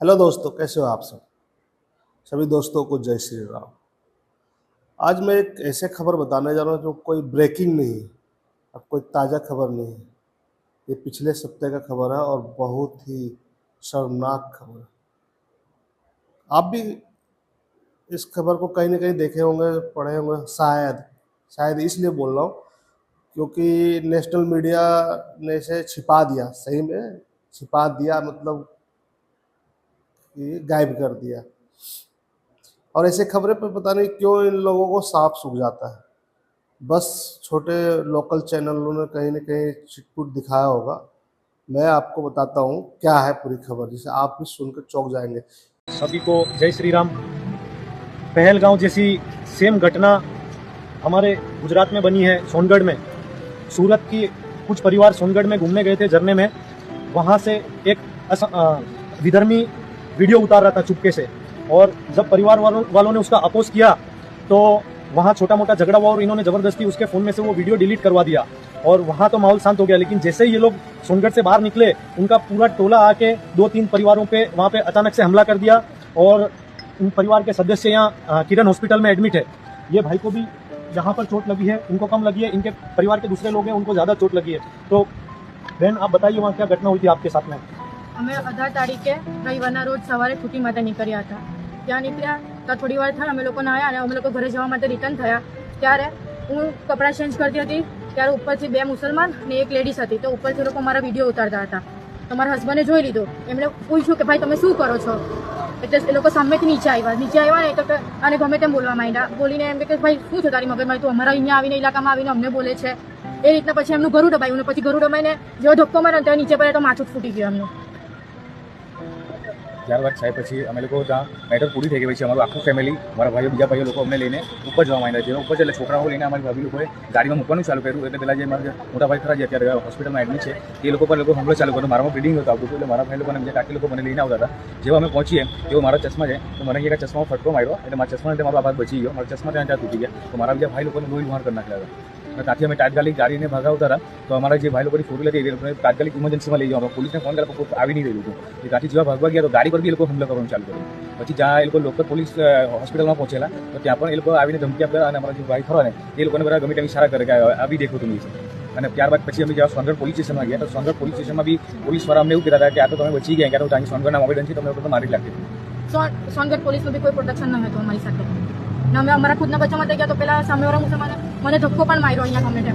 Hello दोस्तों, कैसे हो आप सब। सभी दोस्तों को जय श्री राम। आज मैं एक ऐसे खबर बताने जा रहा हूँ जो कोई ब्रेकिंग नहीं है, अब कोई ताज़ा खबर नहीं है। ये पिछले सप्ताह का खबर है और बहुत ही शर्मनाक खबर है। आप भी इस खबर को कहीं न कहीं देखे होंगे, पढ़े होंगे, शायद इसलिए बोल रहा हूँ क्योंकि नेशनल मीडिया ने इसे छिपा दिया, सही में छिपा दिया, मतलब कि गायब कर दिया। और ऐसे खबरें पर पता नहीं क्यों इन लोगों को साफ सूख जाता है। बस छोटे लोकल चैनलों ने कहीं न कहीं छिटपुट दिखाया होगा। मैं आपको बताता हूँ क्या है पूरी खबर, जिसे आप भी सुनकर चौंक जाएँगे। सभी को जय श्री राम। पहलगांव जैसी सेम घटना हमारे गुजरात में बनी है, सोनगढ़ में। सूरत की कुछ परिवार सोनगढ़ में घूमने गए थे झरने में। वहां से एक विधर्मी वीडियो उतार रहा था चुपके से, और जब परिवार वालों ने उसका अपोज किया तो वहां छोटा मोटा झगड़ा हुआ और इन्होंने जबरदस्ती उसके फोन में से वो वीडियो डिलीट करवा दिया। और वहां तो माहौल शांत हो गया, लेकिन जैसे ही ये लोग सोनगढ़ से बाहर निकले, उनका पूरा टोला आके 2-3 परिवारों पे वहां पे अचानक से हमला कर दिया। और उन परिवार के सदस्य यहाँ किरण हॉस्पिटल में एडमिट है। ये भाई को भी जहाँ पर चोट लगी है, उनको कम लगी है, इनके परिवार के दूसरे लोग हैं उनको ज्यादा चोट लगी है। तो बहन, आप बताइए वहाँ क्या घटना हुई थी आपके साथ में? અમે 18 તારીખે રવિવારના રોજ સવારે છુટ્ટી માટે નીકળ્યા હતા. ત્યાં નીકળ્યા તો થોડી વાર થાય અમે લોકો નાહ્યા અને અમે લોકો ઘરે જવા માટે રિટર્ન થયા. ત્યારે હું કપડાં ચેન્જ કરતી હતી, ત્યારે ઉપરથી 2 મુસલમાન અને એક લેડીઝ હતી. તો ઉપરથી લોકો મારા વિડીયો ઉતારતા હતા. તો મારા હસબન્ડે જોઈ લીધો. એમણે પૂછ્યું કે ભાઈ તમે શું કરો છો? એટલે એ લોકો સામેથી નીચે આવ્યા ને તો અને ગમે તેમ બોલવા માંડ્યા. બોલીને એમ કે ભાઈ શું છે તારી મગજમાં, તું અમારા અહીંયા આવીને ઇલાકામાં આવીને અમને બોલે છે. એ રીતના પછી એમનું ગરું દબાયું ને પછી ગરું દબાઈને જેવો ધક્કો માર્યો ત્યારે નીચે પડ્યા તો માથું ફૂટી ગયું એમનું. ત્યારબાદ સાહેબ પછી અમે લોકો ત્યાં મેટર પૂરી થઈ ગઈ પછી અમારું આખું ફેમિલી, મારા ભાઈઓ, બીજા ભાઈઓ લોકો અમને લઈને ઉપર જવા માંડ્યા છે. ઉપર એટલે છોકરાઓ લઈને અમારી ભાભી લોકોએ ગાડીમાં મૂકવાનું ચાલુ કર્યું. એટલે પહેલાં જે મારા મોટા ભાઈ ખરા જે અત્યારે હોસ્પિટલમાં એડમિટ છે એ લોકો પર હુમલો ચાલુ કર્યો. મારામાં બ્લીડિંગ હતું આવતું, એટલે મારા ભાઈ લોકોને બીજા કાકી લોકો મને લઈને આવતા હતા. જેવા અમે પહોંચીએ તેઓ મારા ચશ્મા છે તો મને એક ચશ્મામાં ફટકો માર્યો, એટલે મારા ચશ્માને મારો આભાર બચી ગયો. મારા ચશ્મા ત્યાં તૂટી ગયા. તો મારા બીજા ભાઈ લોકોને લોહી લુહાણ કરી નાખ્યા હતા. ત્યાંથી અમે તાત્કાલિક ગાડીને ભગાવતા હતા. તો અમારા જે ભાઈ લોકોની ફોર વ્હીલર હતી એ લોકોને તાત્કાલિક ઇમરજન્સીમાં લઈ જવાનું. પોલીસને ફોન કર્યા આવી નહીં રહ્યું હતું. એ ત્યાંથી જેવા ભાગવા ગયા તો ગાડી પર બી એ લોકો હુમલો કરવાનું ચાલુ કર્યું. પછી જ્યાં એ લોકો લોકલ પોલીસ હોસ્પિટલમાં પહોંચેલા તો ત્યાં પણ એ લોકો આવીને ધમકી આપ્યા. અને અમારા જે ભાઈ ખરો ને એ લોકોને બધા ગમે તેમ ઇશારા કરે કે આવી દેખો તમે છે. અને ત્યારબાદ પછી અમે જ્યાં સોનગઢ પોલીસ સ્ટેશનમાં ગયા તો સોનગઢ પોલીસ સ્ટેશનમાં બી પોલીસવાળા અમને એવું કહેતા હતા કે આ તો તમે બચી ગયા, ક્યાં તો ત્યાં સોનગઢના મોબાઈલ છે, તમને લોકો મારી લાગતી. સોનગઢ પોલીસનું બી કોઈ પ્રોટેક્શન ન હતું અમારી સાથે. અમે અમારા ખુદના બચ્ચા માટે ગયા તો પેલા સામેવાળા મુસલમાને મને ધક્કો પણ માર્યો અહીંયા ગમે તેમ.